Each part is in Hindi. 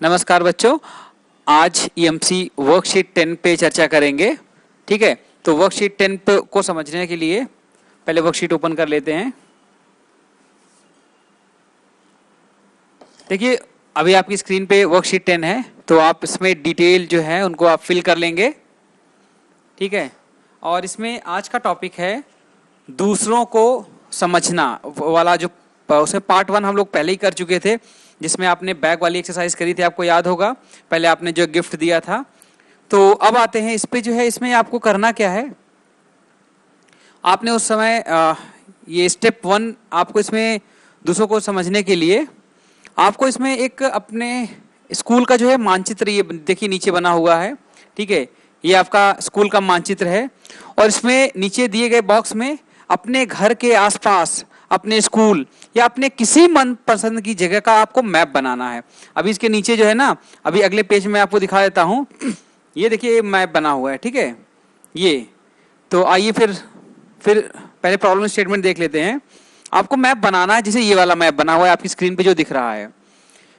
नमस्कार बच्चों, आज ईएमसी वर्कशीट 10 पे चर्चा करेंगे। ठीक है, तो वर्कशीट 10 को समझने के लिए पहले वर्कशीट ओपन कर लेते हैं। देखिए, अभी आपकी स्क्रीन पे वर्कशीट 10 है, तो आप इसमें डिटेल जो है उनको आप फिल कर लेंगे। ठीक है, और इसमें आज का टॉपिक है दूसरों को समझना वाला, जो उसे पार्ट 1 हम लोग पहले ही कर चुके थे, जिसमें आपने बैग वाली एक्सरसाइज करी थी, आपको याद होगा। पहले आपने जो गिफ्ट दिया था, तो अब आते हैं इस पे। जो है इसमें आपको करना क्या है, आपने उस समय ये स्टेप 1 आपको इसमें दूसरों को समझने के लिए आपको इसमें एक अपने स्कूल का जो है मानचित्र, ये देखिए नीचे बना हुआ है। ठीक है, ये आपका स्कूल का मानचित्र है, और इसमें नीचे दिए गए बॉक्स में अपने घर के आसपास, अपने स्कूल या अपने किसी मनपसंद की जगह का आपको मैप बनाना है। अभी इसके नीचे जो है ना, अभी अगले पेज में आपको दिखा देता हूं। ये देखिए मैप बना हुआ है। ठीक है, ये तो आइए फिर पहले प्रॉब्लम स्टेटमेंट देख लेते हैं। आपको मैप बनाना है, जैसे ये वाला मैप बना हुआ है आपकी स्क्रीन पे जो दिख रहा है।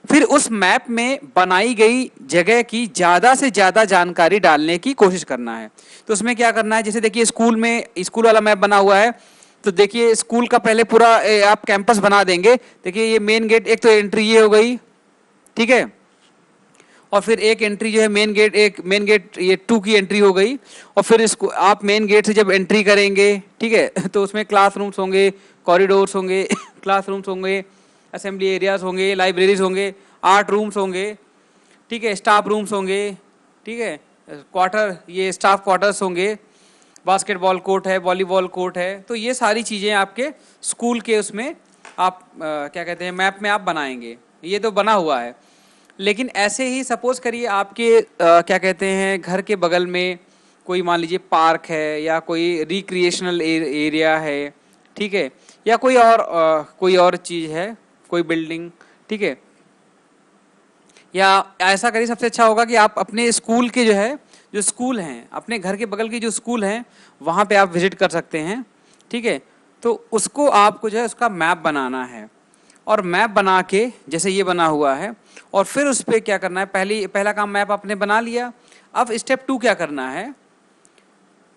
फिर उस मैप में बनाई गई जगह की ज्यादा से ज्यादा जानकारी डालने की कोशिश करना है। तो उसमें क्या करना है, जैसे देखिए स्कूल वाला मैप बना हुआ है, तो देखिए स्कूल का पहले पूरा आप कैंपस बना देंगे। देखिए ये मेन गेट, एक तो एंट्री ये हो गई। ठीक है, और फिर एक एंट्री जो है मेन गेट ये 2 की एंट्री हो गई। और फिर इसको आप मेन गेट से जब एंट्री करेंगे, ठीक है, तो उसमें क्लासरूम्स होंगे, कॉरिडोर्स होंगे, क्लासरूम्स होंगे, असेंबली एरियाज होंगे, लाइब्रेरीज होंगे, आर्ट रूम्स होंगे, ठीक है, स्टाफ रूम्स होंगे, ठीक है, क्वार्टर, ये स्टाफ क्वार्टर्स होंगे, बास्केटबॉल कोर्ट है, वॉलीबॉल कोर्ट है। तो ये सारी चीजें आपके स्कूल के उसमें आप क्या कहते हैं मैप में आप बनाएंगे। ये तो बना हुआ है, लेकिन ऐसे ही सपोज करिए आपके क्या कहते हैं घर के बगल में कोई मान लीजिए पार्क है, या कोई रिक्रिएशनल एरिया है, ठीक है, या कोई और चीज है, कोई बिल्डिंग। ठीक है, या ऐसा करिए, सबसे अच्छा होगा कि आप अपने स्कूल के जो स्कूल हैं, अपने घर के बगल के जो स्कूल हैं, वहाँ पे आप विजिट कर सकते हैं। ठीक है, तो उसको आपको जो है उसका मैप बनाना है, और मैप बना के जैसे ये बना हुआ है, और फिर उस पर क्या करना है, पहला काम मैप आपने बना लिया। अब स्टेप 2 क्या करना है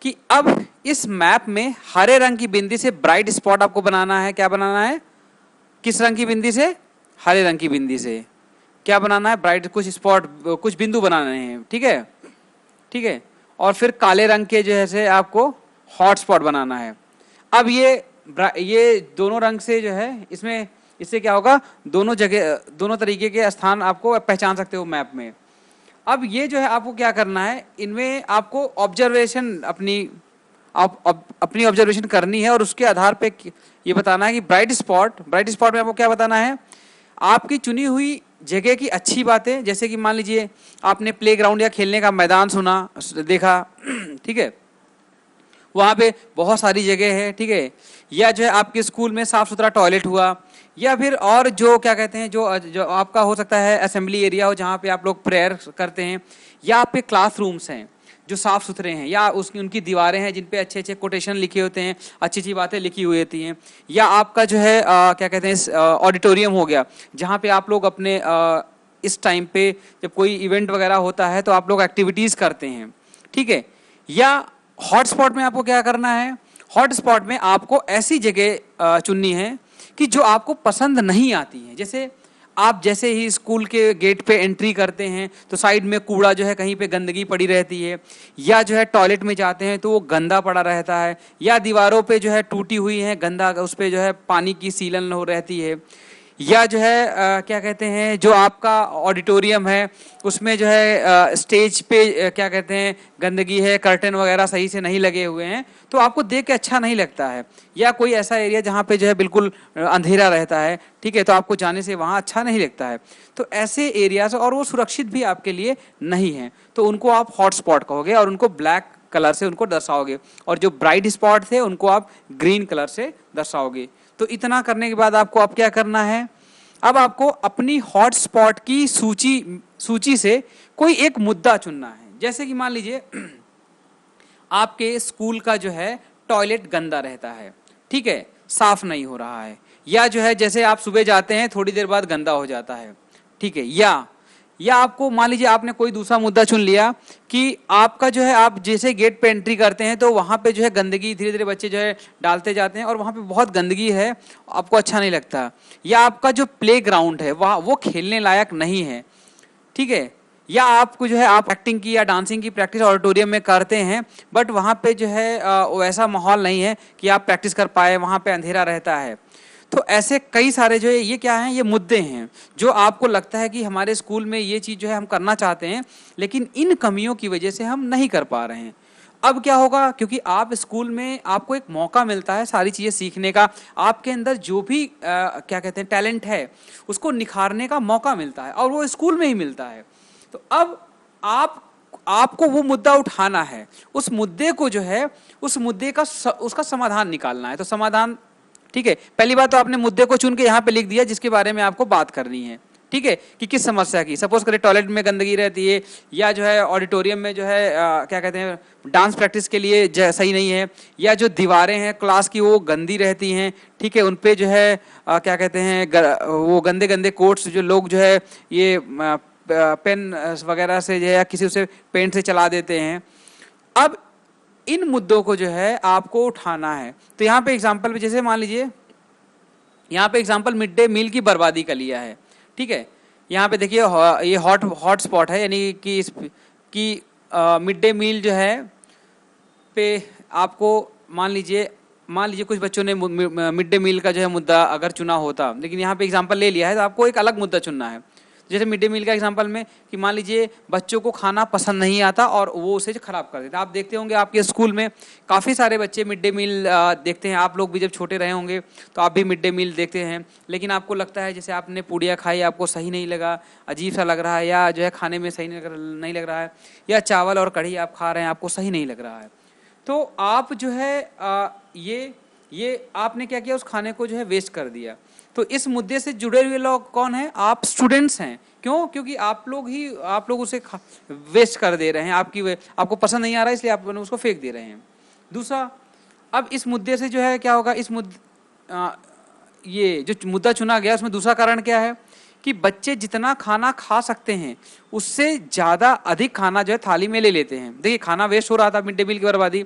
कि अब इस मैप में हरे रंग की बिंदी से ब्राइट स्पॉट आपको बनाना है। क्या बनाना है, किस रंग की बिंदी से? हरे रंग की बिंदी से क्या बनाना है, ब्राइट, कुछ स्पॉट, कुछ बिंदु बनाने हैं। ठीक है, ठीक है, और फिर काले रंग के जो है से आपको हॉट स्पॉट बनाना है। अब ये दोनों रंग से जो है इससे क्या होगा, दोनों तरीके के स्थान आपको पहचान सकते हो मैप में। अब ये जो है आपको क्या करना है, इनमें आपको अपनी ऑब्जर्वेशन करनी है, और उसके आधार पे ये बताना है कि ब्राइट स्पॉट में आपको क्या बताना है, आपकी चुनी हुई जगह की अच्छी बातें। जैसे कि मान लीजिए आपने प्लेग्राउंड या खेलने का मैदान देखा, ठीक है, वहां पे बहुत सारी जगह है। ठीक है, या जो है आपके स्कूल में साफ सुथरा टॉयलेट हुआ, या फिर और जो क्या कहते हैं जो आपका हो सकता है असेंबली एरिया हो, जहाँ पे आप लोग प्रेयर करते हैं, या आपके क्लासरूम्स हैं जो साफ सुथरे हैं, या उनकी दीवारें हैं जिन पे अच्छे अच्छे कोटेशन लिखे होते हैं, अच्छी अच्छी बातें लिखी हुई होती हैं, या आपका जो है क्या कहते हैं ऑडिटोरियम हो गया, जहाँ पे आप लोग अपने इस टाइम पे जब कोई इवेंट वगैरह होता है तो आप लोग एक्टिविटीज करते हैं। ठीक है, या हॉटस्पॉट में आपको क्या करना है, हॉटस्पॉट में आपको ऐसी जगह चुननी है कि जो आपको पसंद नहीं आती है। जैसे आप जैसे ही स्कूल के गेट पे एंट्री करते हैं तो साइड में कूड़ा जो है, कहीं पे गंदगी पड़ी रहती है, या जो है टॉयलेट में जाते हैं तो वो गंदा पड़ा रहता है, या दीवारों पे जो है टूटी हुई है गंदा, उस पे जो है पानी की सीलन हो रहती है, या जो है क्या कहते हैं जो आपका ऑडिटोरियम है उसमें जो है स्टेज पे क्या कहते हैं गंदगी है, कर्टन वगैरह सही से नहीं लगे हुए हैं, तो आपको देख के अच्छा नहीं लगता है। या कोई ऐसा एरिया जहाँ पे जो है बिल्कुल अंधेरा रहता है, ठीक है, तो आपको जाने से वहाँ अच्छा नहीं लगता है। तो ऐसे एरियाज, और वो सुरक्षित भी आपके लिए नहीं है, तो उनको आप हॉट स्पॉट कहोगे, और उनको ब्लैक कलर से उनको दर्शाओगे, और जो ब्राइट स्पॉट थे उनको आप ग्रीन कलर से दर्शाओगे। तो इतना करने के बाद आपको अब क्या करना है, अब आपको अपनी हॉट स्पॉट की सूची से कोई एक मुद्दा चुनना है। जैसे कि मान लीजिए आपके स्कूल का जो है टॉयलेट गंदा रहता है, ठीक है, साफ नहीं हो रहा है, या जो है जैसे आप सुबह जाते हैं थोड़ी देर बाद गंदा हो जाता है, ठीक है, या आपको मान लीजिए आपने कोई दूसरा मुद्दा चुन लिया कि आपका जो है, आप जैसे गेट पे एंट्री करते हैं तो वहां पे जो है गंदगी धीरे धीरे बच्चे जो है डालते जाते हैं और वहां पे बहुत गंदगी है, आपको अच्छा नहीं लगता। या आपका जो प्ले ग्राउंड है वह वो खेलने लायक नहीं है, ठीक है। या आपको जो है आप एक्टिंग की या डांसिंग की प्रैक्टिस ऑडिटोरियम में करते हैं, बट वहाँ पे जो है वैसा माहौल नहीं है कि आप प्रैक्टिस कर पाए, वहाँ पे अंधेरा रहता है। तो ऐसे कई सारे जो है ये क्या हैं, ये मुद्दे हैं जो आपको लगता है कि हमारे स्कूल में ये चीज़ जो है हम करना चाहते हैं, लेकिन इन कमियों की वजह से हम नहीं कर पा रहे हैं। अब क्या होगा, क्योंकि आप स्कूल में आपको एक मौका मिलता है सारी चीज़ें सीखने का, आपके अंदर जो भी क्या कहते हैं टैलेंट है उसको निखारने का मौका मिलता है और वो स्कूल में ही मिलता है। तो अब आपको वो मुद्दा उठाना है, उस मुद्दे को जो है उस मुद्दे का उसका समाधान निकालना है। तो समाधान, ठीक है, पहली बात तो आपने मुद्दे को चुन के यहाँ पे लिख दिया जिसके बारे में आपको बात करनी है, ठीक है, कि किस समस्या की। सपोज करें टॉयलेट में गंदगी रहती है, या जो है ऑडिटोरियम में जो है क्या कहते हैं डांस प्रैक्टिस के लिए सही नहीं है, या जो दीवारें हैं क्लास की वो गंदी रहती हैं, ठीक है, उन पे जो है क्या कहते हैं वो गंदे गंदे कोट्स जो लोग जो है ये पेन वगैरह से जो है या किसी से पेंट से चला देते हैं। अब इन मुद्दों को जो है आपको उठाना है। तो यहाँ पे एग्जांपल, जैसे मान लीजिए यहाँ पे एग्जांपल मिड डे मील की बर्बादी का लिया है, ठीक है। यहाँ पे देखिए ये हॉट स्पॉट है, यानी कि मिड डे मील जो है पे आपको मान लीजिए कुछ बच्चों ने मिड डे मील का जो है मुद्दा अगर चुना होता, लेकिन यहाँ पे एग्जांपल ले लिया है तो आपको एक अलग मुद्दा चुनना है। जैसे मिड डे मील का एग्जांपल में कि मान लीजिए बच्चों को खाना पसंद नहीं आता और वो उसे खराब कर देते हैं। आप देखते होंगे आपके स्कूल में काफ़ी सारे बच्चे मिड डे मील देखते हैं, आप लोग भी जब छोटे रहे होंगे तो आप भी मिड डे मील देखते हैं, लेकिन आपको लगता है जैसे आपने पूड़ियाँ खाई, आपको सही नहीं लगा, अजीब सा लग रहा है, या जो है खाने में सही नहीं लग रहा है, या चावल और कढ़ी आप खा रहे हैं आपको सही नहीं लग रहा है। तो आप जो है ये आपने क्या किया, उस खाने को जो है वेस्ट कर दिया। तो इस मुद्दे से जुड़े हुए लोग कौन हैं, आप स्टूडेंट्स हैं। क्यों? क्योंकि आप लोग उसे वेस्ट कर दे रहे हैं, आपको पसंद नहीं आ रहा है इसलिए आप उसको फेंक दे रहे हैं। दूसरा, अब इस मुद्दे से जो है क्या होगा, ये जो मुद्दा चुना गया उसमें दूसरा कारण क्या है कि बच्चे जितना खाना खा सकते हैं उससे ज़्यादा अधिक खाना जो है थाली में ले लेते हैं। देखिए खाना वेस्ट हो रहा था, मिड डे मील की बर्बादी।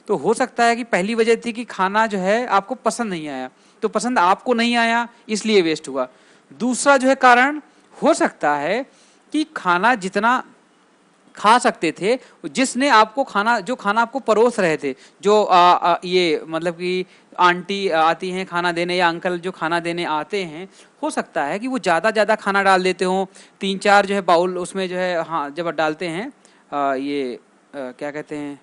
तो हो सकता है कि पहली वजह थी कि खाना जो है आपको पसंद नहीं आया, तो पसंद आपको नहीं आया इसलिए वेस्ट हुआ। दूसरा जो है कारण हो सकता है कि खाना जितना खा सकते थे, जिसने आपको जो खाना आपको परोस रहे थे, जो ये मतलब कि आंटी आती हैं खाना देने या अंकल जो खाना देने आते हैं, हो सकता है कि वो ज़्यादा खाना डाल देते हों, 3-4 जो है बाउल उसमें जो है हाँ जब डालते हैं क्या कहते हैं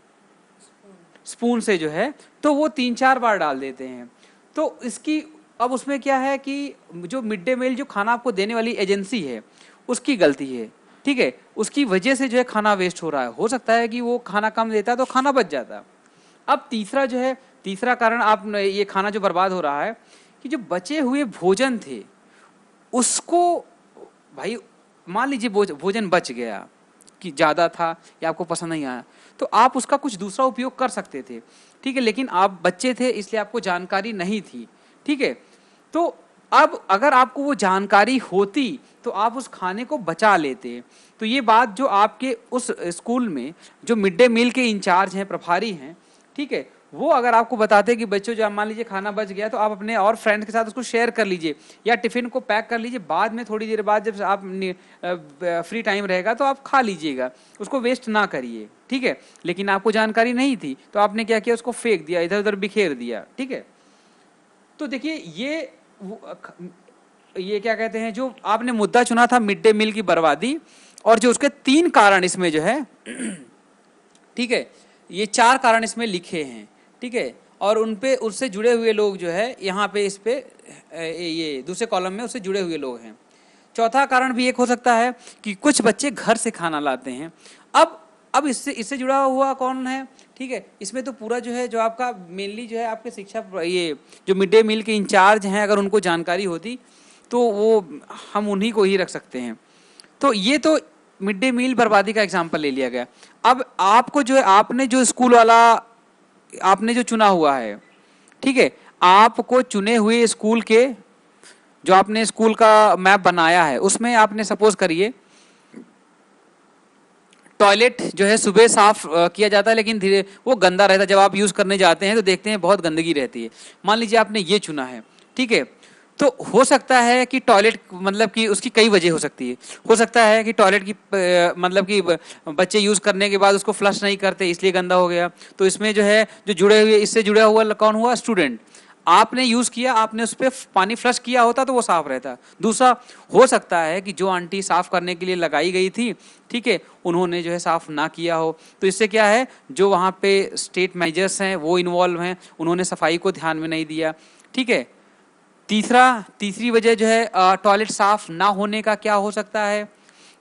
स्पून से जो है, तो वो 3-4 बार डाल देते हैं। तो इसकी अब उसमें क्या है कि जो मिड डे मील जो खाना आपको देने वाली एजेंसी है उसकी गलती है, ठीक है, उसकी वजह से जो है खाना वेस्ट हो रहा है। हो सकता है कि वो खाना कम देता तो खाना बच जाता। अब तीसरा कारण आप ये खाना जो बर्बाद हो रहा है कि जो बचे हुए भोजन थे उसको, भाई मान लीजिए भोजन बच गया कि ज़्यादा था या आपको पसंद नहीं आया, तो आप उसका कुछ दूसरा उपयोग कर सकते थे, ठीक है, लेकिन आप बच्चे थे इसलिए आपको जानकारी नहीं थी, ठीक है। तो अब अगर आपको वो जानकारी होती तो आप उस खाने को बचा लेते। तो ये बात जो आपके उस स्कूल में जो मिड डे मील के इंचार्ज हैं, प्रभारी हैं, ठीक है, वो अगर आपको बताते कि बच्चों जब मान लीजिए खाना बच गया तो आप अपने और फ्रेंड के साथ उसको शेयर कर लीजिए या टिफिन को पैक कर लीजिए, बाद में थोड़ी देर बाद जब आप फ्री टाइम रहेगा तो आप खा लीजिएगा, उसको वेस्ट ना करिए, ठीक है। लेकिन आपको जानकारी नहीं थी तो आपने क्या किया, उसको फेंक दिया, इधर उधर बिखेर दिया, ठीक है। तो देखिए ये क्या कहते हैं, जो आपने मुद्दा चुना था मिड डे मील की बर्बादी, और जो उसके 3 कारण इसमें जो है ठीक है, ये 4 कारण इसमें लिखे हैं, ठीक है, और उससे जुड़े हुए लोग जो है यहाँ पे इस पे ये दूसरे कॉलम में उससे जुड़े हुए लोग हैं। चौथा कारण भी एक हो सकता है कि कुछ बच्चे घर से खाना लाते हैं। अब इससे जुड़ा हुआ कौन है, ठीक है, इसमें तो पूरा जो है जो आपका मेनली जो है आपके शिक्षा ये जो मिड डे मील के इंचार्ज हैं, अगर उनको जानकारी होती तो वो हम उन्हीं को ही रख सकते हैं। तो ये तो मिड डे मील बर्बादी का एग्जाम्पल ले लिया गया। अब आपको जो है आपने जो स्कूल वाला आपने जो चुना हुआ है, ठीक है, आपको चुने हुए स्कूल के जो आपने स्कूल का मैप बनाया है उसमें आपने सपोज करिए टॉयलेट जो है सुबह साफ किया जाता है, लेकिन धीरे वो गंदा रहता है। जब आप यूज करने जाते हैं तो देखते हैं बहुत गंदगी रहती है। मान लीजिए आपने ये चुना है, ठीक है, तो हो सकता है कि टॉयलेट मतलब कि उसकी कई वजह हो सकती है। हो सकता है कि टॉयलेट की मतलब कि बच्चे यूज करने के बाद उसको फ्लश नहीं करते इसलिए गंदा हो गया। तो इसमें जो है जो जुड़े हुए, इससे जुड़ा हुआ कौन हुआ? स्टूडेंट। आपने यूज किया, आपने उस पर पानी फ्लश किया होता तो वो साफ रहता। दूसरा, हो सकता है कि जो आंटी साफ करने के लिए लगाई गई थी, ठीक है, उन्होंने जो है साफ ना किया हो। तो इससे क्या है, जो वहां पे स्टेट मैनेजर्स हैं वो इन्वॉल्व हैं, उन्होंने सफाई को ध्यान में नहीं दिया, ठीक है। तीसरी वजह जो है टॉयलेट साफ ना होने का क्या हो सकता है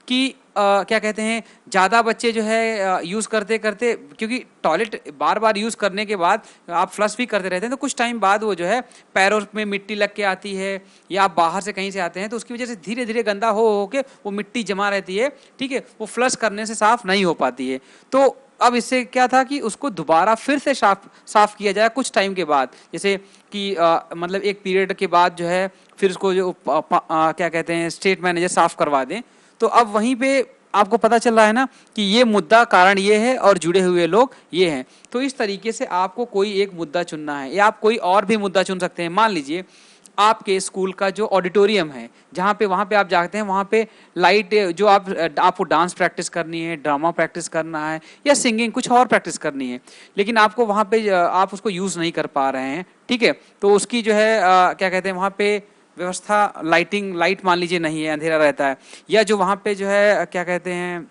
कि क्या कहते हैं, ज़्यादा बच्चे जो है यूज़ करते करते, क्योंकि टॉयलेट बार बार यूज़ करने के बाद आप फ्लश भी करते रहते हैं तो कुछ टाइम बाद वो जो है पैरों में मिट्टी लग के आती है, या आप बाहर से कहीं से आते हैं तो उसकी वजह से धीरे धीरे गंदा हो के वो मिट्टी जमा रहती है, ठीक है, वो फ्लश करने से साफ नहीं हो पाती है। तो अब इससे क्या था कि उसको दोबारा फिर से साफ किया जाए कुछ टाइम के बाद, जैसे कि मतलब एक पीरियड के बाद जो है फिर उसको जो क्या कहते हैं स्टेट मैनेजर साफ करवा दें। तो अब वहीं पे आपको पता चल रहा है ना कि ये मुद्दा कारण ये है और जुड़े हुए लोग ये हैं। तो इस तरीके से आपको कोई एक मुद्दा चुनना है, या आप कोई और भी मुद्दा चुन सकते हैं। मान लीजिए आपके स्कूल का जो ऑडिटोरियम है, जहाँ पे वहाँ पे आप जाते हैं, वहाँ पे लाइट जो आपको डांस प्रैक्टिस करनी है, ड्रामा प्रैक्टिस करना है, या सिंगिंग कुछ और प्रैक्टिस करनी है, लेकिन आपको वहाँ पे आप उसको यूज़ नहीं कर पा रहे हैं, ठीक है, तो उसकी जो है क्या कहते हैं वहाँ पे व्यवस्था, लाइट मान लीजिए नहीं है, अंधेरा रहता है, या जो वहाँ पे जो है क्या कहते हैं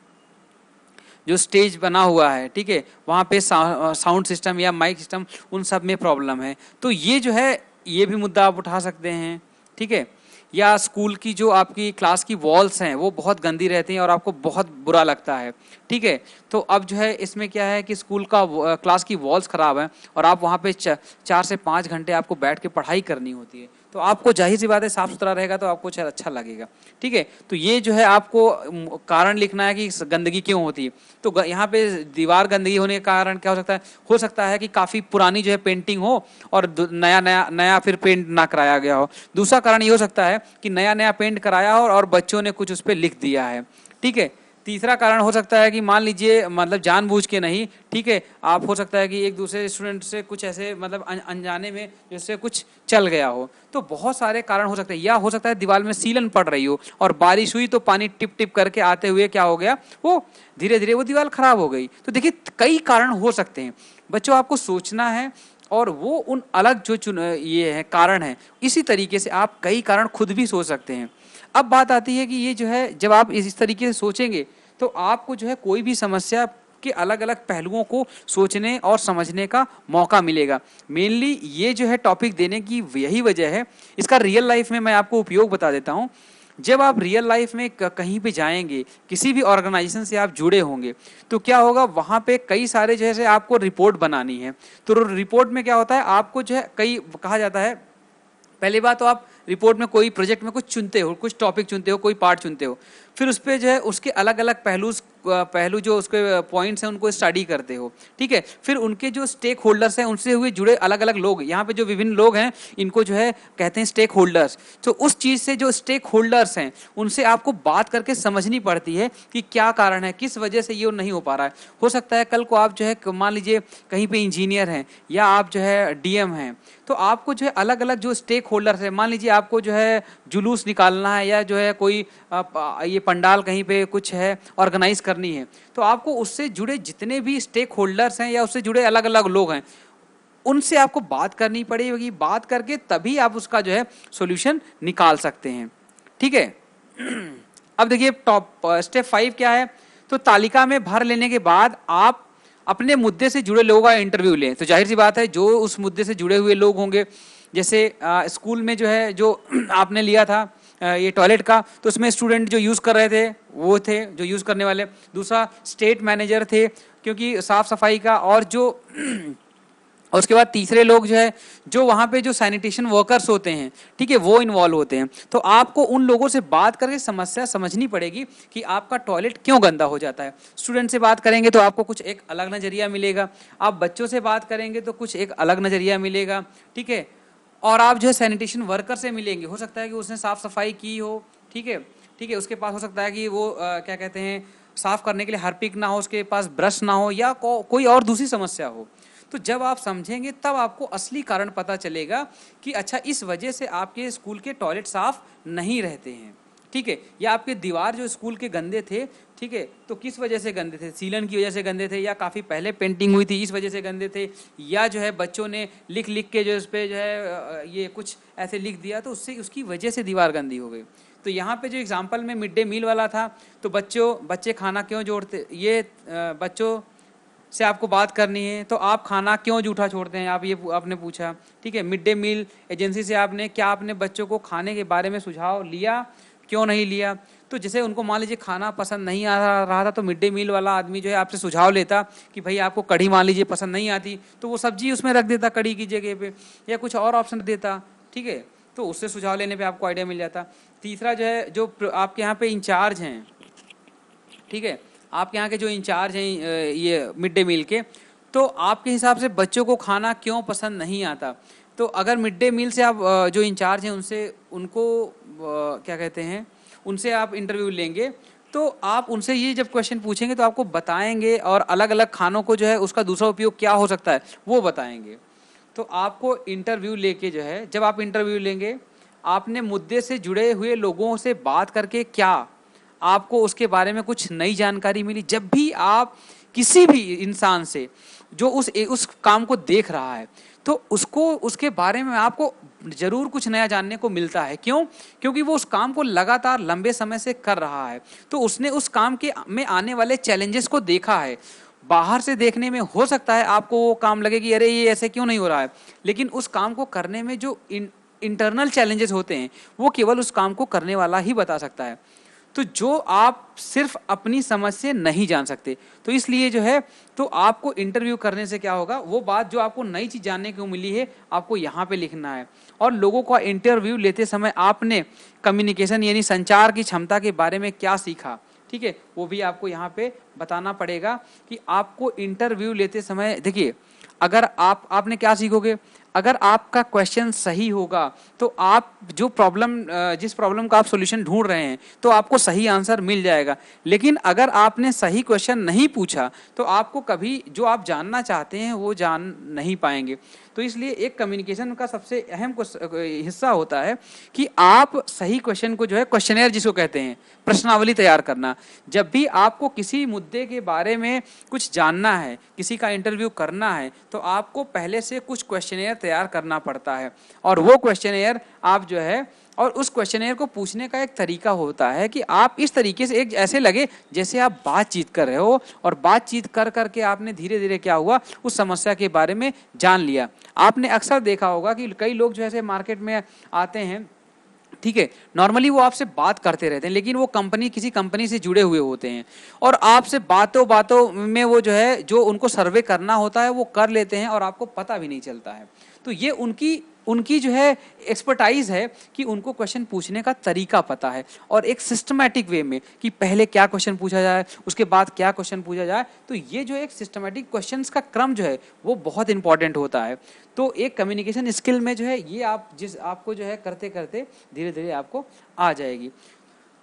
जो स्टेज बना हुआ है, ठीक है, वहाँ पे साउंड सिस्टम या माइक सिस्टम उन सब में प्रॉब्लम है। तो ये जो है ये भी मुद्दा आप उठा सकते हैं, ठीक है। या स्कूल की जो आपकी क्लास की वॉल्स हैं वो बहुत गंदी रहती हैं और आपको बहुत बुरा लगता है, ठीक है। तो अब जो है इसमें क्या है कि स्कूल का क्लास की वॉल्स खराब हैं और आप वहाँ पे 4 से 5 घंटे आपको बैठ के पढ़ाई करनी होती है, तो आपको जाहिर सी बात है साफ सुथरा रहेगा तो आपको शायद अच्छा लगेगा, ठीक है। तो ये जो है आपको कारण लिखना है कि गंदगी क्यों होती है। तो यहाँ पे दीवार गंदगी होने का कारण क्या हो सकता है कि काफ़ी पुरानी जो है पेंटिंग हो और नया फिर पेंट ना कराया गया हो। दूसरा कारण ये हो सकता है कि नया पेंट कराया हो और बच्चों ने कुछ उस पर लिख दिया है, ठीक है। तीसरा कारण हो सकता है कि मान लीजिए मतलब जानबूझ के नहीं, ठीक है, आप हो सकता है कि एक दूसरे स्टूडेंट से कुछ ऐसे मतलब अनजाने में जिससे कुछ चल गया हो। तो बहुत सारे कारण हो सकते हैं। या हो सकता है दीवार में सीलन पड़ रही हो और बारिश हुई तो पानी टिप टिप करके आते हुए क्या हो गया, वो धीरे धीरे वो दीवार खराब हो गई। तो देखिए कई कारण हो सकते हैं बच्चों, आपको सोचना है और वो उन अलग जो ये है कारण है, इसी तरीके से आप कई कारण खुद भी सोच सकते हैं। अब बात आती है कि ये जो है जब आप इस तरीके से सोचेंगे तो आपको जो है कोई भी समस्या के अलग अलग पहलुओं को सोचने और समझने का मौका मिलेगा। मेनली ये जो है टॉपिक देने की यही वजह है। इसका रियल लाइफ में मैं आपको उपयोग बता देता हूँ। जब आप रियल लाइफ में कहीं पे जाएंगे, किसी भी ऑर्गेनाइजेशन से आप जुड़े होंगे, तो क्या होगा वहाँ पे कई सारे जैसे आपको रिपोर्ट बनानी है। तो रिपोर्ट में क्या होता है, आपको जो है कई कहा जाता है, पहली बात तो आप रिपोर्ट में कोई प्रोजेक्ट में कुछ चुनते हो, कुछ टॉपिक चुनते हो, कोई पार्ट चुनते हो, फिर उस पर जो है उसके अलग अलग पहलू जो उसके पॉइंट्स हैं उनको स्टडी करते हो, ठीक है। फिर उनके जो स्टेक होल्डर्स हैं उनसे हुए जुड़े अलग अलग लोग, यहाँ पे जो विभिन्न लोग हैं इनको जो है कहते हैं स्टेक होल्डर्स। तो उस चीज़ से जो स्टेक होल्डर्स हैं उनसे आपको बात करके समझनी पड़ती है कि क्या कारण है, किस वजह से ये नहीं हो पा रहा है। हो सकता है कल को आप जो है मान लीजिए कहीं पे इंजीनियर हैं या आप जो है डीएम हैं, तो आपको जो है अलग अलग जो स्टेक होल्डर्स है, मान लीजिए आपको जो है जुलूस निकालना है या जो है कोई ये पंडाल कहीं पे कुछ है ऑर्गेनाइज करनी है, तो आपको उससे जुड़े जितने भी स्टेक होल्डर्स हैं या उससे जुड़े अलग अलग लोग हैं उनसे आपको बात करनी पड़ेगी। बात करके तभी आप उसका जो है सॉल्यूशन निकाल सकते हैं, ठीक है। अब देखिए स्टेप 5 क्या है, तो तालिका में भर लेने के बाद आप अपने मुद्दे से जुड़े लोगों का इंटरव्यू लें। तो जाहिर सी बात है जो उस मुद्दे से जुड़े हुए लोग होंगे, जैसे स्कूल में जो है जो आपने लिया था ये टॉयलेट का, तो उसमें स्टूडेंट जो यूज़ कर रहे थे वो थे जो यूज़ करने वाले। दूसरा स्टेट मैनेजर थे क्योंकि साफ सफाई का, और जो और उसके बाद तीसरे लोग जो है जो वहाँ पे जो सैनिटेशन वर्कर्स होते हैं, ठीक है, वो इन्वॉल्व होते हैं। तो आपको उन लोगों से बात करके समस्या समझनी पड़ेगी कि आपका टॉयलेट क्यों गंदा हो जाता है। स्टूडेंट से बात करेंगे तो आपको कुछ एक अलग नज़रिया मिलेगा, आप बच्चों से बात करेंगे तो कुछ एक अलग नज़रिया मिलेगा, ठीक है। और आप जो है सैनिटेशन वर्कर से मिलेंगे, हो सकता है कि उसने साफ सफाई की हो, ठीक है, उसके पास हो सकता है कि वो क्या कहते हैं साफ करने के लिए हार्पिक ना हो, उसके पास ब्रश ना हो, या कोई और दूसरी समस्या हो। तो जब आप समझेंगे तब आपको असली कारण पता चलेगा कि अच्छा इस वजह से आपके स्कूल के टॉयलेट साफ नहीं रहते हैं, ठीक है, या आपके दीवार जो स्कूल के गंदे थे, ठीक है, तो किस वजह से गंदे थे, सीलन की वजह से गंदे थे, या काफ़ी पहले पेंटिंग हुई थी इस वजह से गंदे थे, या जो है बच्चों ने लिख लिख के जो इस पर जो है ये कुछ ऐसे लिख दिया तो उससे उसकी वजह से दीवार गंदी हो गई। तो यहाँ पे जो एग्जाम्पल में मिड डे मील वाला था, तो बच्चे खाना क्यों जोड़ते, ये बच्चों से आपको बात करनी है, तो आप खाना क्यों जूठा छोड़ते हैं, आप ये आपने पूछा, ठीक है। मिड डे मील एजेंसी से आपने बच्चों को खाने के बारे में सुझाव लिया, क्यों नहीं लिया। तो जैसे उनको मान लीजिए खाना पसंद नहीं आ रहा था, तो मिड डे मील वाला आदमी जो है आपसे सुझाव लेता कि भाई आपको कढ़ी मान लीजिए पसंद नहीं आती, तो वो सब्जी उसमें रख देता कढ़ी की जगह पे, या कुछ और ऑप्शन देता, ठीक है। तो उससे सुझाव लेने पे आपको आइडिया मिल जाता। तीसरा जो है, जो आपके यहाँ पे इंचार्ज हैं, ठीक है, आपके यहाँ के जो इंचार्ज हैं ये मिड डे मील के, तो आपके हिसाब से बच्चों को खाना क्यों पसंद नहीं आता। तो अगर मिड डे मील से आप जो इंचार्ज हैं उनको क्या कहते हैं, उनसे आप इंटरव्यू लेंगे, तो आप उनसे ये जब क्वेश्चन पूछेंगे तो आपको बताएंगे, और अलग अलग खानों को जो है उसका दूसरा उपयोग क्या हो सकता है वो बताएंगे। तो आपको इंटरव्यू लेके जो है, जब आप इंटरव्यू लेंगे, आपने मुद्दे से जुड़े हुए लोगों से बात करके क्या आपको उसके बारे में कुछ नई जानकारी मिली। जब भी आप किसी भी इंसान से जो उस काम को देख रहा है, तो उसके बारे में आपको जरूर कुछ नया जानने को मिलता है। क्यों? क्योंकि वो उस काम को लगातार लंबे समय से कर रहा है, तो उसने उस काम के में आने वाले चैलेंजेस को देखा है। बाहर से देखने में हो सकता है आपको वो काम लगे कि अरे ये ऐसे क्यों नहीं हो रहा है, लेकिन उस काम को करने में जो इंटरनल चैलेंजेस होते हैं वो केवल उस काम को करने वाला ही बता सकता है। तो जो आप सिर्फ अपनी समझ से नहीं जान सकते, तो इसलिए जो है, तो आपको इंटरव्यू करने से क्या होगा, वो बात जो आपको नई चीज जानने को मिली है आपको यहाँ पे लिखना है। और लोगों का इंटरव्यू लेते समय आपने कम्युनिकेशन यानी संचार की क्षमता के बारे में क्या सीखा, ठीक है, वो भी आपको यहाँ पे बताना पड़ेगा कि आपको इंटरव्यू लेते समय, देखिए अगर आपने क्या सीखोगे, अगर आपका क्वेश्चन सही होगा तो आप जिस प्रॉब्लम का आप सॉल्यूशन ढूंढ रहे हैं तो आपको सही आंसर मिल जाएगा। लेकिन अगर आपने सही क्वेश्चन नहीं पूछा तो आपको कभी जो आप जानना चाहते हैं वो जान नहीं पाएंगे। तो इसलिए एक कम्युनिकेशन का सबसे अहम हिस्सा होता है कि आप सही क्वेश्चन को जो है, क्वेश्चनेयर जिसको कहते हैं, प्रश्नावली तैयार करना। जब भी आपको किसी मुद्दे के बारे में कुछ जानना है, किसी का इंटरव्यू करना है, तो आपको पहले से कुछ क्वेश्चनेयर तैयार करना पड़ता है। और वो क्वेश्चनेयर आप जो है, और उस क्वेश्चनेयर को पूछने का एक तरीका होता है कि आप इस तरीके से, एक ऐसे लगे जैसे आप बातचीत कर रहे हो, और बातचीत कर करके आपने धीरे धीरे क्या हुआ, उस समस्या के बारे में जान लिया। आपने अक्सर देखा होगा कि कई लोग जो ऐसे मार्केट में आते हैं, ठीक है, नॉर्मली वो आपसे बात करते रहते हैं, लेकिन वो किसी कंपनी से जुड़े हुए होते हैं, और आपसे बातों में वो जो है, जो उनको सर्वे करना होता है वो कर लेते हैं और आपको पता भी नहीं चलता है। तो ये उनकी जो है एक्सपर्टाइज है कि उनको क्वेश्चन पूछने का तरीका पता है, और एक सिस्टमैटिक वे में कि पहले क्या क्वेश्चन पूछा जाए, उसके बाद क्या क्वेश्चन पूछा जाए। तो ये जो एक सिस्टमैटिक क्वेश्चंस का क्रम जो है वो बहुत इंपॉर्टेंट होता है। तो एक कम्युनिकेशन स्किल में जो है ये आपको जो है करते करते धीरे धीरे आपको आ जाएगी।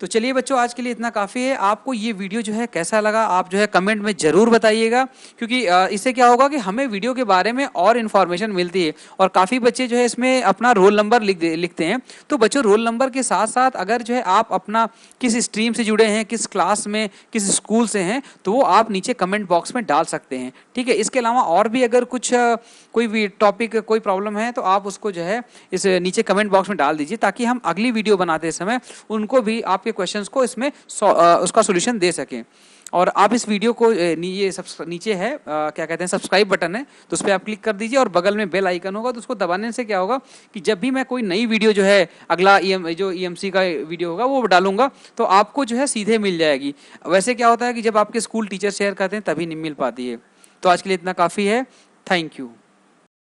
तो चलिए बच्चों, आज के लिए इतना काफ़ी है। आपको ये वीडियो जो है कैसा लगा आप जो है कमेंट में ज़रूर बताइएगा, क्योंकि इससे क्या होगा कि हमें वीडियो के बारे में और इन्फॉर्मेशन मिलती है। और काफ़ी बच्चे जो है इसमें अपना रोल नंबर लिखते हैं। तो बच्चों, रोल नंबर के साथ साथ अगर जो है आप अपना किस स्ट्रीम से जुड़े हैं, किस क्लास में, किस स्कूल से हैं, तो वो आप नीचे कमेंट बॉक्स में डाल सकते हैं, ठीक है। इसके अलावा और भी अगर कुछ कोई भी टॉपिक, कोई प्रॉब्लम है, तो आप उसको जो है इस नीचे कमेंट बॉक्स में डाल दीजिए, ताकि हम अगली वीडियो बनाते समय उनको भी आपके क्वेश्चंस को इसमें उसका सॉल्यूशन दे सकें। और आप इस वीडियो को ये नीचे है क्या कहते हैं, सब्सक्राइब बटन है, तो उस पर आप क्लिक कर दीजिए, और बगल में बेल आइकन होगा, तो उसको दबाने से क्या होगा कि जब भी मैं कोई नई वीडियो जो है, अगला जो EMC का वीडियो होगा वो डालूंगा, तो आपको जो है सीधे मिल जाएगी। वैसे क्या होता है कि जब आपके स्कूल टीचर शेयर करते हैं तभी नहीं मिल पाती है। तो आज के लिए इतना काफ़ी है। Thank you.